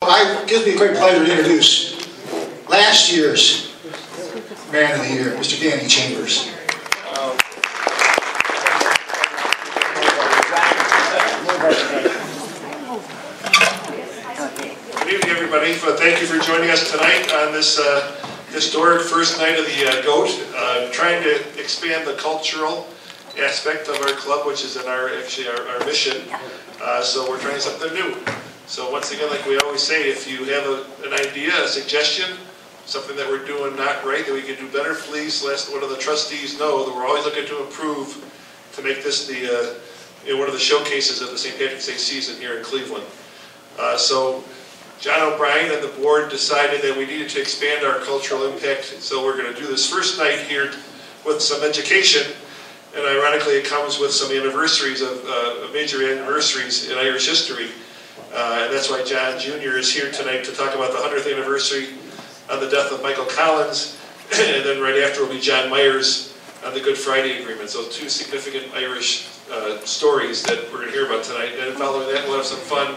It gives me a great pleasure to introduce last year's Man of the Year, Mr. Danny Chambers. Good evening, everybody. Thank you for joining us tonight on this historic first night of the GOAT. Trying to expand the cultural aspect of our club, which is in our mission. So we're trying something new. So once again, like we always say, if you have an idea, a suggestion, something that we're doing not right, that we can do better, please let one of the trustees know that we're always looking to improve to make this the one of the showcases of the St. Patrick's Day season here in Cleveland. So John O'Brien and the board decided that we needed to expand our cultural impact, so we're going to do this first night here with some education, and ironically it comes with some anniversaries of major anniversaries in Irish history. And that's why John Jr. is here tonight to talk about the 100th anniversary on the death of Michael Collins, and then right after will be John Myers on the Good Friday Agreement. So two significant Irish stories that we're going to hear about tonight. And following that, we'll have some fun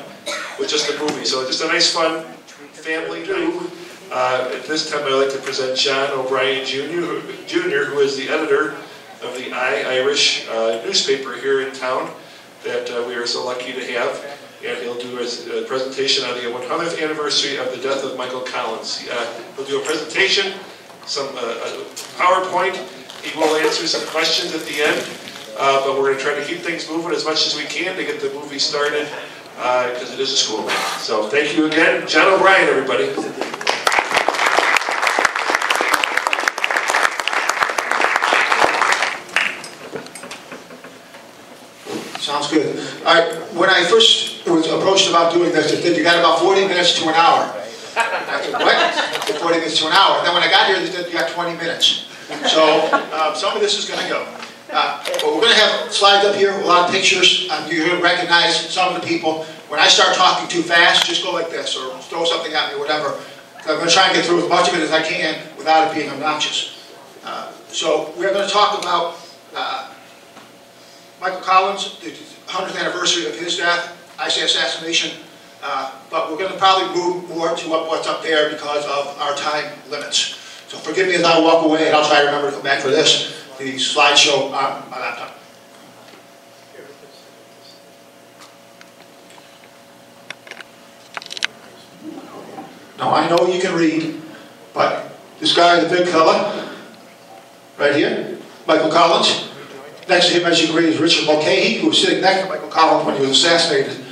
with just a movie. So just a nice, fun family night. At this time, I'd like to present John O'Brien Jr., who is the editor of the Irish newspaper here in town that we are so lucky to have. And he'll do his presentation on the 100th anniversary of the death of Michael Collins. He'll do a presentation, some PowerPoint. He will answer some questions at the end, but we're going to try to keep things moving as much as we can to get the movie started, because it is a school night. So thank you again. John O'Brien, everybody. Sounds good. All right, when I first was approached about doing this, they said, you got about 40 minutes to an hour. I said, what? 40 minutes to an hour. And then when I got here, they said, you got 20 minutes. So some of this is going to go. But we're going to have slides up here, a lot of pictures. You're going to recognize some of the people. When I start talking too fast, just go like this or throw something at me or whatever. I'm going to try and get through as much of it as I can without it being obnoxious. So we're going to talk about Michael Collins, the 100th anniversary of his death, I say assassination, but we're going to probably move more to what's up there because of our time limits. So forgive me as I walk away, and I'll try to remember to come back for this, the slideshow on my laptop. Now I know you can read, but this guy, the big fella, right here, Michael Collins. Next to him, as you can read, is Richard Mulcahy, who was sitting next to Michael Collins when he was assassinated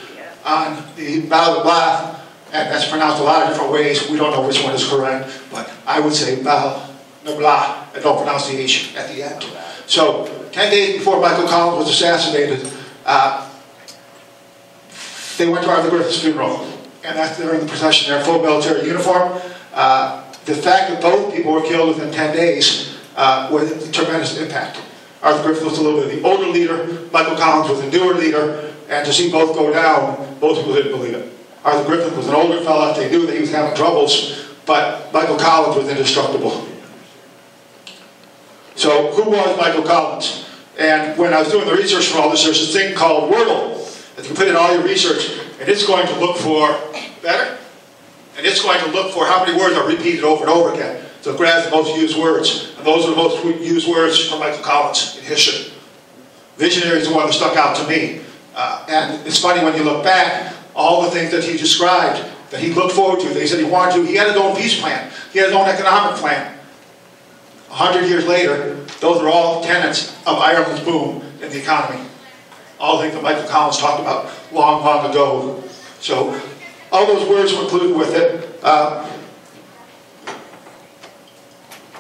on the Battle of Bath, and that's pronounced a lot of different ways. We don't know which one is correct, but I would say Battle of Bath, and don't pronounce the H at the end. So, 10 days before Michael Collins was assassinated, they went to Arthur Griffith's funeral, and that's they're in the procession. They're in full military uniform. The fact that both people were killed within 10 days was a tremendous impact. Arthur Griffith was a little bit of the older leader, Michael Collins was a newer leader, and to see both go down, most people didn't believe it. Arthur Griffith was an older fella, they knew that he was having troubles, but Michael Collins was indestructible. So, who was Michael Collins? And when I was doing the research for all this, there's this thing called Wordle, that you put in all your research, and it's going to look for, better? And it's going to look for how many words are repeated over and over again. So it grabs the most used words, and those are the most used words from Michael Collins in history. Visionary is the one that stuck out to me. And it's funny when you look back, all the things that he described, that he looked forward to, that he said he wanted to, he had his own peace plan, he had his own economic plan. 100 years later, those are all tenets of Ireland's boom in the economy. All the things that Michael Collins talked about long, long ago. So all those words were included with it.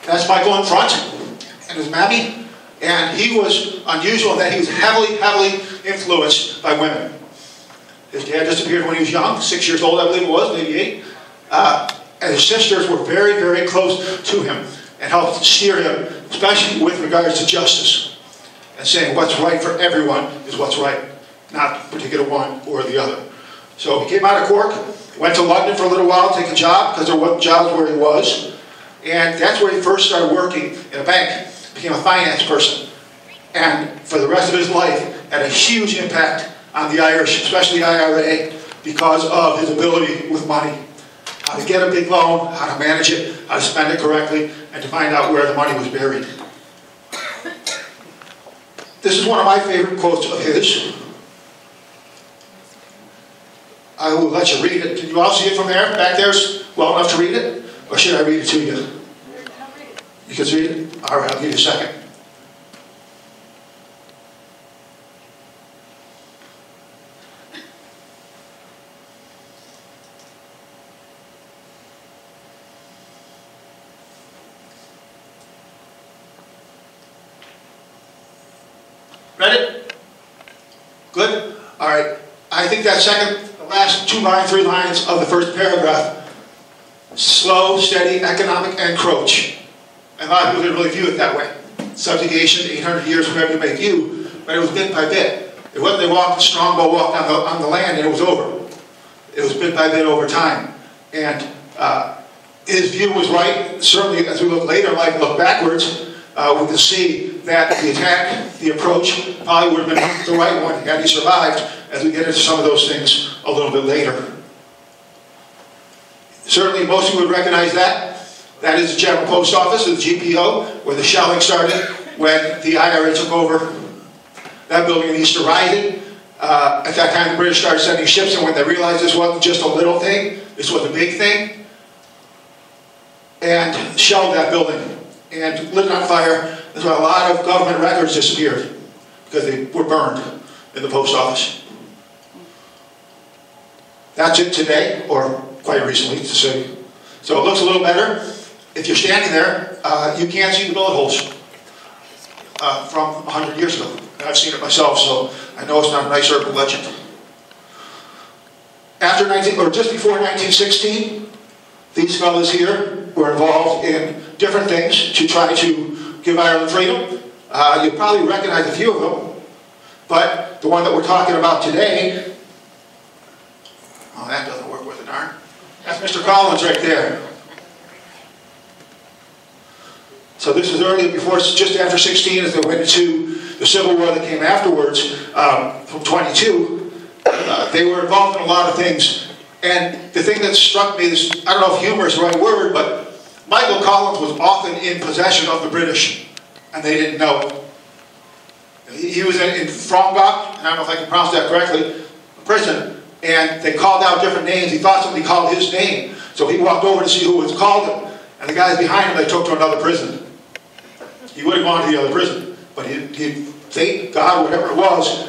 That's Michael in front, and his mammy. And he was unusual in that he was heavily, heavily influenced by women. His dad disappeared when he was young, 6 years old, I believe it was, maybe 8. And his sisters were very, very close to him and helped steer him, especially with regards to justice. And saying what's right for everyone is what's right, not a particular one or the other. So he came out of Cork, went to London for a little while to take a job, because there wasn't jobs where he was. And that's where he first started working in a bank, became a finance person. And for the rest of his life, had a huge impact on the Irish, especially the IRA, because of his ability with money. How to get a big loan, how to manage it, how to spend it correctly, and to find out where the money was buried. This is one of my favorite quotes of his. I will let you read it. Can you all see it from there? Back there's well enough to read it? Or should I read it to you? You can read it? All right, I'll give you a second. Read it? Good? All right. I think that the last 2 lines, 3 lines of the first paragraph, slow, steady, economic encroach. And a lot of people didn't really view it that way. Subjugation, 800 years, whatever you may view, but it was bit by bit. It wasn't they walked, Strongbow walked on the land and it was over. It was bit by bit over time. And his view was right. Certainly, as we look later, like look backwards, we can see that the attack, the approach, probably would have been the right one had he survived, as we get into some of those things a little bit later. Certainly, most of you would recognize that. That is the General Post Office, the GPO, where the shelling started when the IRA took over that building in East Riding. At that time, the British started sending ships, and when they realized this wasn't just a little thing, this was a big thing, and shelled that building and lit it on fire. That's why a lot of government records disappeared, because they were burned in the post office. That's it today, or quite recently, to say. So it looks a little better. If you're standing there, you can't see the bullet holes from 100 years ago. I've seen it myself, so I know it's not a nice urban legend. Just before 1916, these fellas here were involved in different things to try to give Ireland freedom. You probably recognize a few of them, but the one that we're talking about today, oh, that doesn't work worth a darn. That's Mr. Collins right there. So this was early before, just after 16, as they went into the Civil War that came afterwards, from 22. They were involved in a lot of things. And the thing that struck me is, I don't know if humor is the right word, but Michael Collins was often in possession of the British, and they didn't know it. He was in Frongok, I don't know if I can pronounce that correctly, prison, and they called out different names. He thought somebody called his name, so he walked over to see who was called him, and the guys behind him they took to another prison. He would have gone to the other prison, but fate, God, whatever it was,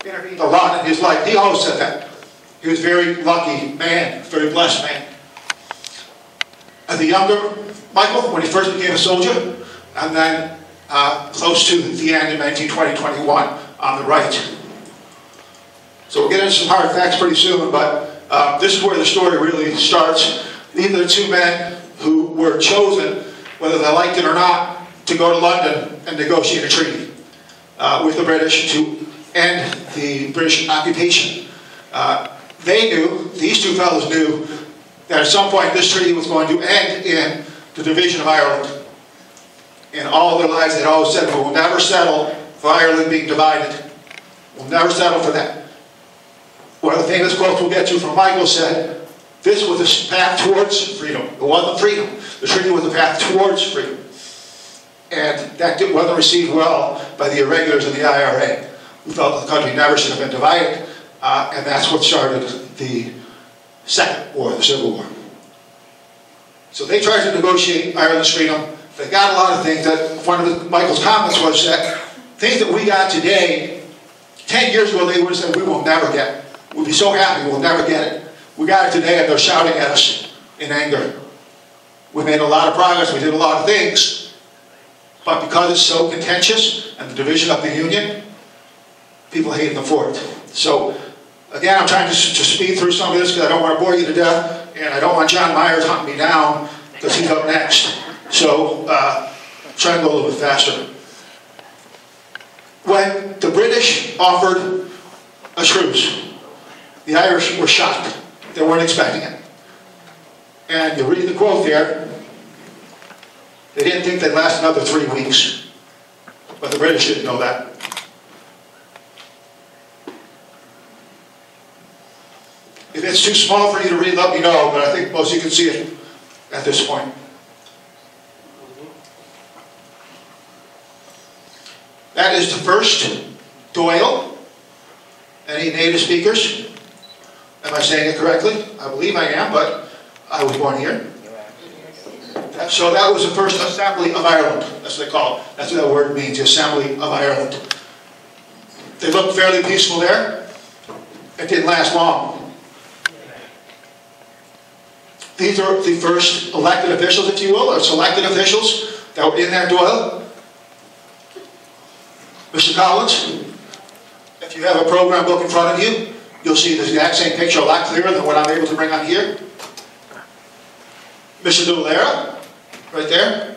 intervened a lot in his life. He always said that. He was a very lucky man, very blessed man. As a younger Michael, when he first became a soldier, and then close to the end in 1920-21 on the right. So we'll get into some hard facts pretty soon, but this is where the story really starts. These are the 2 men who were chosen, whether they liked it or not, to go to London and negotiate a treaty with the British to end the British occupation. They knew, these 2 fellows knew, that at some point this treaty was going to end in the division of Ireland. In all their lives they'd always said, we will never settle for Ireland being divided. We'll never settle for that. One of the famous quotes we'll get to from Michael said, this was a path towards freedom. It wasn't freedom. The treaty was a path towards freedom. And that wasn't received well by the irregulars in the IRA, who felt that the country never should have been divided. And that's what started the Second War, the Civil War. So they tried to negotiate Ireland's freedom. They got a lot of things. That one of Michael's comments was that things that we got today, 10 years ago they would have said we will never get. We'll be so happy we'll never get it. We got it today and they're shouting at us in anger. We made a lot of progress, we did a lot of things, but because it's so contentious and the division of the Union, people hated them for it. So again, I'm trying to speed through some of this because I don't want to bore you to death, and I don't want John Myers hunting me down because he's up next. So try and go a little bit faster. When the British offered a truce, the Irish were shocked. They weren't expecting it. And you read the quote there, they didn't think they'd last another 3 weeks. But the British didn't know that. If it's too small for you to read, let me know, but I think most of you can see it at this point. That is the first Doyle. Any native speakers? Am I saying it correctly? I believe I am, but I was born here. So that was the first Assembly of Ireland. That's what they call it. That's what that word means, the Assembly of Ireland. They looked fairly peaceful there. It didn't last long. These are the first elected officials, if you will, or selected officials that were in there, Doyle. Mr. Collins, if you have a program book in front of you, you'll see the exact same picture a lot clearer than what I'm able to bring on here. Mr. De Valera, right there.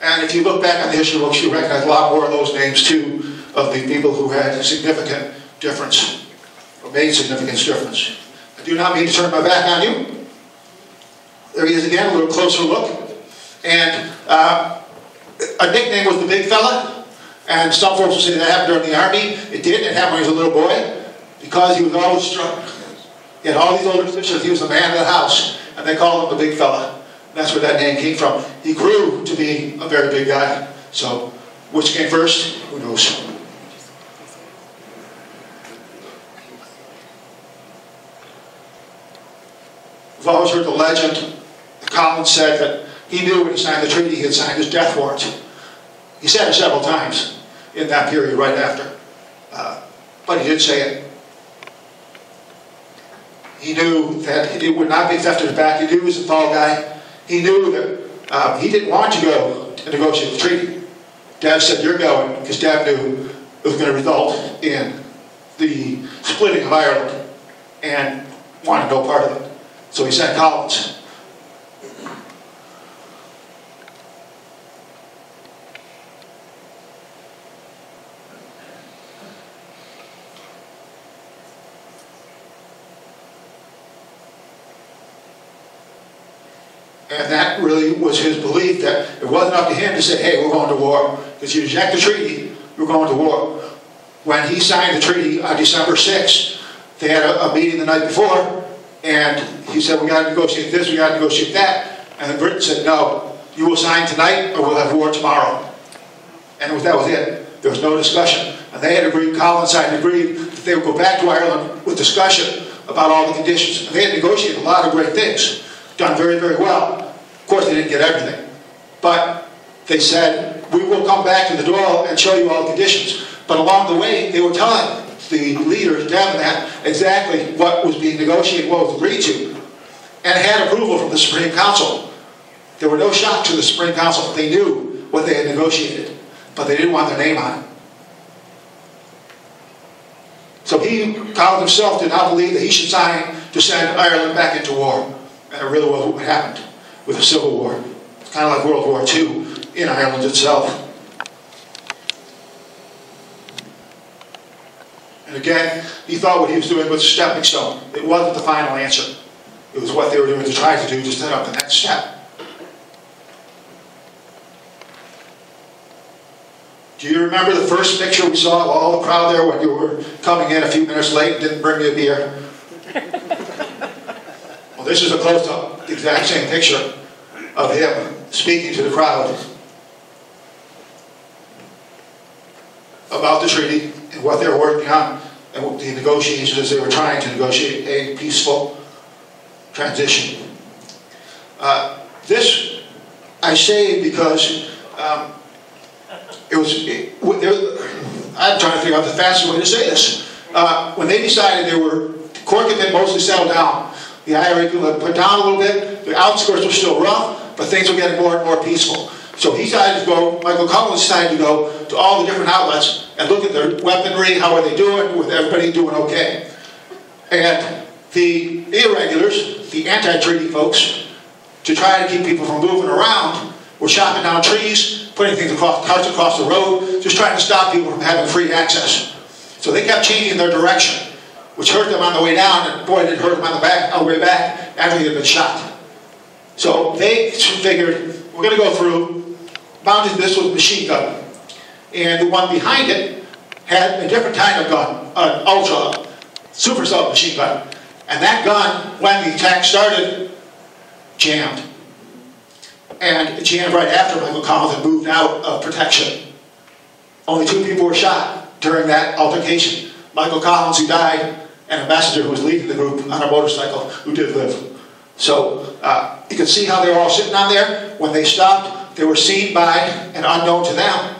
And if you look back on the history books, you recognize a lot more of those names too, of the people who had a significant difference, or made significant difference. I do not mean to turn my back on you. There he is again, a little closer look. And a nickname was the big fella. And some folks will say that happened during the army. It did. It happened when he was a little boy. Because he was always strong. He had all these older positions. He was the man of the house. And they called him the big fella. And that's where that name came from. He grew to be a very big guy. So, which came first? Who knows? We've always heard the legend. Collins said that he knew when he signed the treaty he had signed his death warrant. He said it several times in that period right after. But he did say it. He knew that it would not be thefted back. He knew he was a tall guy. He knew that he didn't want to go and negotiate the treaty. Dev said, "You're going," because Dev knew it was going to result in the splitting of Ireland and wanted no part of it. So he sent Collins. And that really was his belief, that it wasn't up to him to say, "Hey, we're going to war." Because you reject the treaty, we're going to war. When he signed the treaty on December 6th, they had a meeting the night before, and he said, "We got to negotiate this, we got to negotiate that." And then Britain said, "No, you will sign tonight or we'll have war tomorrow." And that was it. There was no discussion. And they had agreed, Collins had agreed, that they would go back to Ireland with discussion about all the conditions. And they had negotiated a lot of great things. Done very, very well. Of course, they didn't get everything. But they said, "We will come back to the Doyle and show you all the conditions." But along the way, they were telling the leaders down that exactly what was being negotiated, what was agreed to. And had approval from the Supreme Council. There were no shocks to the Supreme Council. They knew what they had negotiated. But they didn't want their name on it. So Collins himself did not believe that he should sign to send Ireland back into war. And it really was what happened with the Civil War. It's kind of like World War II in Ireland itself. And again, he thought what he was doing was a stepping stone. It wasn't the final answer. It was what they were doing to try to do to set up the next step. Do you remember the first picture we saw of all the crowd there when you were coming in a few minutes late and didn't bring me a beer? Well, this is a close-up, the exact same picture of him speaking to the crowd about the treaty and what they were working on and the negotiations as they were trying to negotiate a peaceful transition. This I say because I'm trying to figure out the fastest way to say this. When they decided Cork had been mostly settled down. The IRA people had put down a little bit. The outskirts were still rough, but things were getting more and more peaceful. So he decided to go, Michael Collins decided to go to all the different outlets and look at their weaponry, how are they doing, with everybody doing okay. And the irregulars, the anti-treaty folks, to try to keep people from moving around, were chopping down trees, putting things carts across the road, just trying to stop people from having free access. So they kept changing their direction, which hurt them on the way down, and boy, did it hurt them on the way back after they had been shot. So they figured, we're going to go through, mounted this with a machine gun. And the one behind it had a different kind of gun, an ultra, super sub machine gun. And that gun, when the attack started, jammed. And it jammed right after Michael Collins had moved out of protection. Only 2 people were shot during that altercation. Michael Collins, who died, and a messenger who was leading the group on a motorcycle, who did live. So you can see how they were all sitting on there. When they stopped, they were seen by, and unknown to them,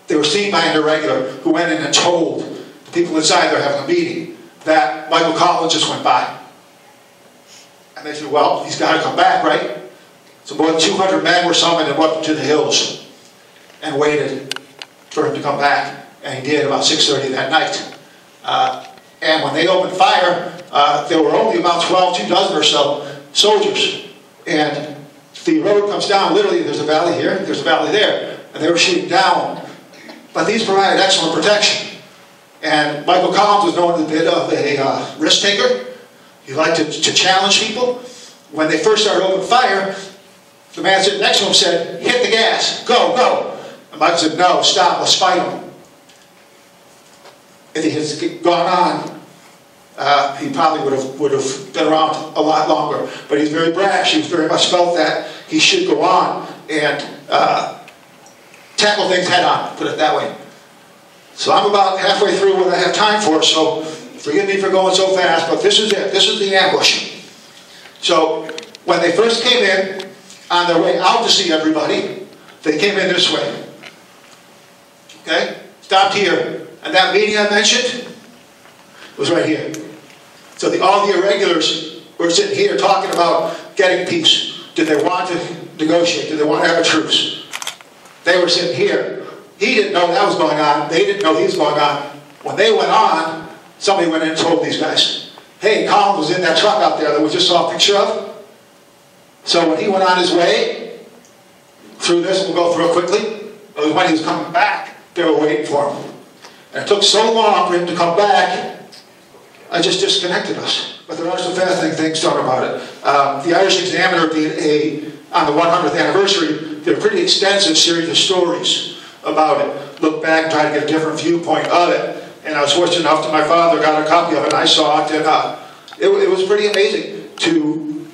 they were seen by an irregular who went in and told the people inside there having a meeting that Michael Collins just went by. And they said, well, he's got to come back, right? So more than 200 men were summoned and went to the hills and waited for him to come back. And he did about 6:30 that night. And when they opened fire, there were only about 2 dozen or so soldiers. And the road comes down, literally there's a valley here, there's a valley there. And they were shooting down. But these provided excellent protection. And Michael Collins was known as a bit of a risk taker. He liked to challenge people. When they first started opening fire, the man sitting next to him said, hit the gas, go, go. And Michael said, no, stop, let's fight him. If he had gone on, he probably would have been around a lot longer. But he's very brash. He very much felt that he should go on and tackle things head on, put it that way. So I'm about halfway through what I have time for, so forgive me for going so fast, but this is it. This is the ambush. So when they first came in, on their way out to see everybody, they came in this way. Okay? Stopped here. And that meeting I mentioned was right here. So all the irregulars were sitting here talking about getting peace. Did they want to negotiate? Did they want to have a truce? They were sitting here. He didn't know that was going on. They didn't know he was going on. When they went on, somebody went in and told these guys, hey, Collins was in that truck out there that we just saw a picture of. So when he went on his way through this, we'll go through it quickly, it was when he was coming back, they were waiting for him. And it took so long for him to come back, I just disconnected us. But there are some fascinating things talking about it. The Irish Examiner did on the 100th anniversary, did a pretty extensive series of stories about it. Looked back and tried to get a different viewpoint of it. And I was fortunate enough that my father got a copy of it and I saw it. And it was pretty amazing to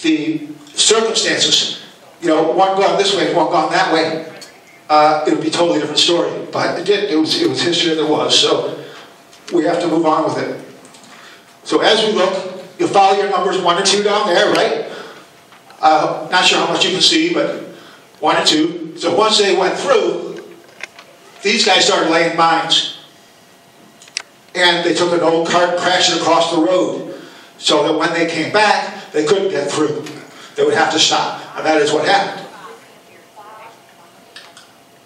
the circumstances. You know, one gone this way, one gone that way. It would be a totally different story. But it did. It was history that it was. So we have to move on with it. So as we look, you'll follow your numbers 1 and 2 down there, right? Not sure how much you can see, but 1 and 2. So once they went through, these guys started laying mines. And they took an old cart and crashed it across the road. So that when they came back, they couldn't get through. They would have to stop. And that is what happened.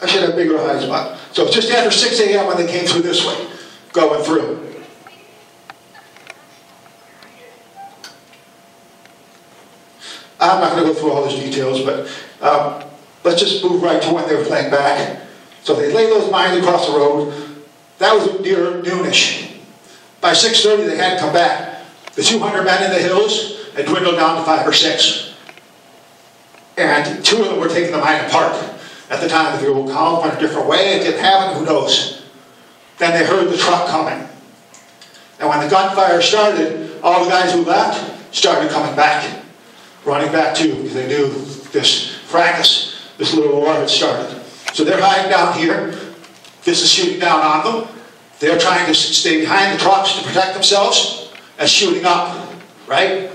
I should have bigger eyes, but so just after 6 a.m. when they came through this way, going through. I'm not going to go through all those details, but let's just move right to when they were laying back. So they laid those mines across the road. That was near noonish. By 6:30, they hadn't come back. The 200 men in the hills had dwindled down to 5 or 6. And 2 of them were taking the mine apart. At the time, they were Collins went a different way. It didn't happen. Who knows? Then they heard the truck coming. And when the gunfire started, all the guys who left started coming back. Running back too, because they knew this fracas, this little war had started. So they're hiding down here. This is shooting down on them. They're trying to stay behind the trucks to protect themselves and shooting up, right?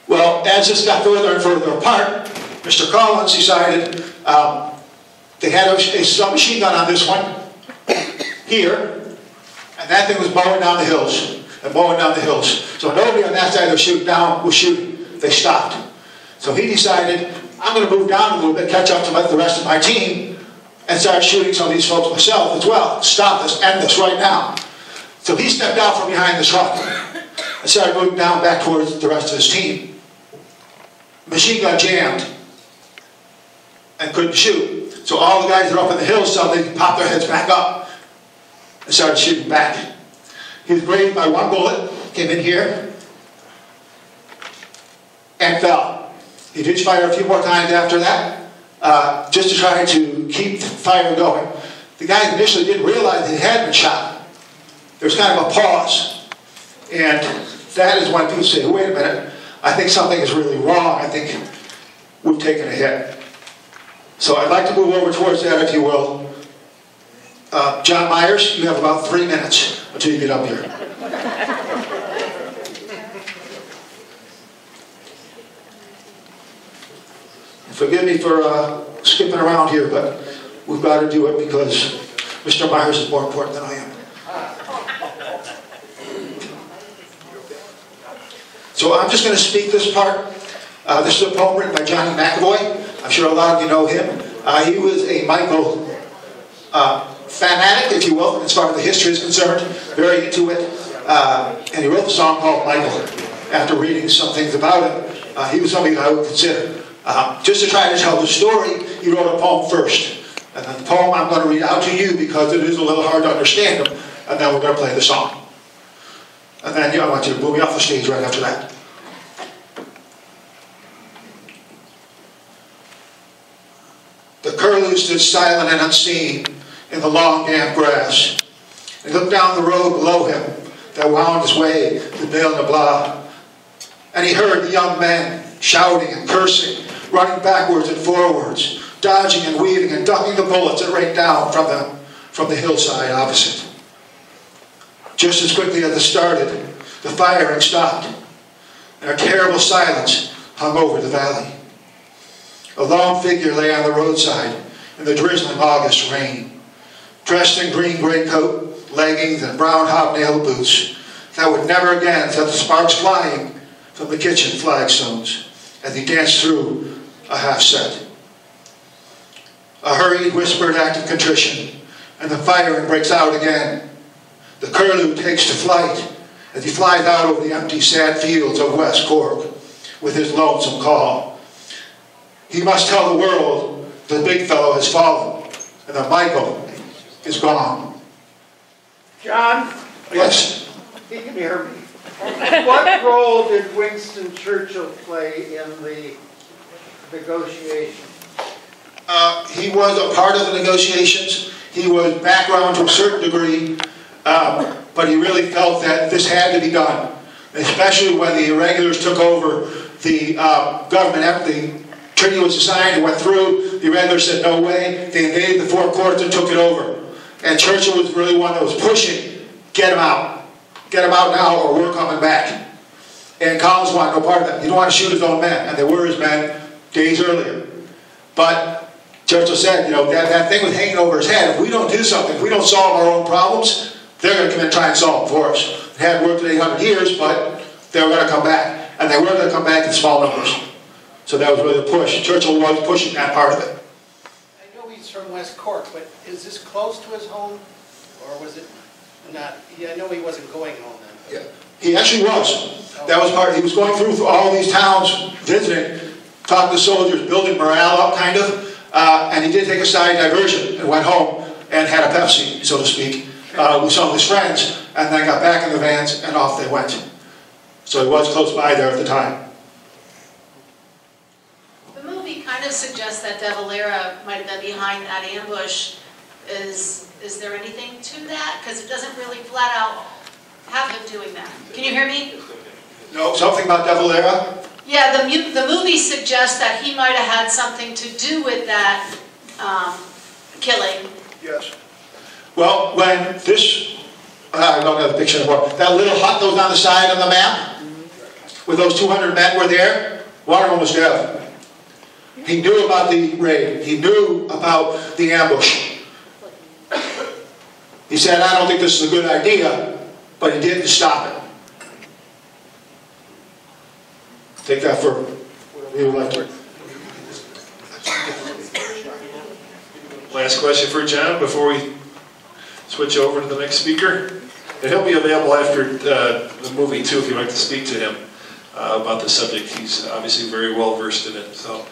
Well, as this got further and further apart, Mr. Collins decided they had a submachine gun on this one here, and that thing was mowing down the hills and mowing down the hills. So nobody on that side that was shooting down was shooting. They stopped. So he decided, I'm going to move down a little bit, catch up to the rest of my team, and start shooting some of these folks myself as well. Stop this, end this right now. So he stepped out from behind the truck and started moving down back towards the rest of his team. Machine gun jammed and couldn't shoot. So all the guys that are up in the hills suddenly popped their heads back up and started shooting back. He was grazed by 1 bullet, came in here, and fell. He did fire a few more times after that, just to try to keep the fire going. The guys initially didn't realize he had been shot. There was kind of a pause. And that is when people say, wait a minute, I think something is really wrong. I think we've taken a hit. So I'd like to move over towards that, if you will. John Myers, you have about 3 minutes until you get up here. Forgive me for skipping around here, but we've got to do it because Mr. Myers is more important than I am. So I'm just going to speak this part. This is a poem written by Johnny McAvoy. I'm sure a lot of you know him. He was a Michael fanatic, if you will, as far as the history is concerned, very into it. And he wrote a song called Michael after reading some things about him. He was somebody that I would consider. Just to try to tell the story, he wrote a poem first. And then the poem I'm going to read out to you because it is a little hard to understand him. And then we're going to play the song. And then I want you to move me off the stage right after that. The curlew stood silent and unseen in the long damp grass. He looked down the road below him that wound his way to Ville-Nabla. And he heard the young men shouting and cursing, running backwards and forwards, dodging and weaving and ducking the bullets that rained down from them from the hillside opposite. Just as quickly as it started, the firing stopped, and a terrible silence hung over the valley. A lone figure lay on the roadside in the drizzling August rain, dressed in green greatcoat, leggings, and brown hobnailed boots that would never again set the sparks flying from the kitchen flagstones as he danced through a half set. A hurried, whispered act of contrition, and the firing breaks out again. The curlew takes to flight as he flies out over the empty, sad fields of West Cork with his lonesome call. He must tell the world the big fellow has fallen and that Michael is gone. John? Yes? You can hear me. What role did Winston Churchill play in the negotiations? He was a part of the negotiations. He was background to a certain degree, but he really felt that this had to be done, especially when the irregulars took over the government after the treaty was signed and went through. The irregulars said, no way. They invaded the four courts and took it over. And Churchill was really one that was pushing, get him out. Get him out now or we're coming back. And Collins wanted no part of that. He didn't want to shoot his own men, and they were his men days earlier. But Churchill said, you know, that thing was hanging over his head. If we don't do something, if we don't solve our own problems, they're going to come in and try and solve them for us. It hadn't worked in 800 years, but they were going to come back. And they were going to come back in small numbers. So that was really the push. Churchill was pushing that part of it. I know he's from West Cork, but is this close to his home, or was it not? I know he wasn't going home then. Yeah. He actually was. That was part. He was going through all these towns, visiting, talking to soldiers, building morale up, kind of. And he did take a side diversion and went home and had a Pepsi, so to speak, with some of his friends, and then got back in the vans and off they went. So he was close by there at the time. The movie kind of suggests that De Valera might have been behind that ambush. Is there anything to that? Because it doesn't really flat out have him doing that. Can you hear me? No, something about De Valera? Yeah, the movie suggests that he might have had something to do with that killing. Yes. Well, when this, I don't have the picture anymore, that little hut that was on the side of the map, where those 200 men were there, Waterman was dead. He knew about the raid. He knew about the ambush. He said, I don't think this is a good idea, but he didn't stop it. Take that for whatever you would like to. Last question for John before we switch over to the next speaker. And he'll be available after the movie too if you'd like to speak to him about the subject. He's obviously very well versed in it. So,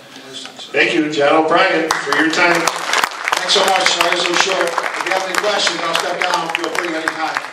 thank you, John O'Brien, for your time. Thanks so much. Sorry so short. If you have any questions, I'll step down. Feel free anytime.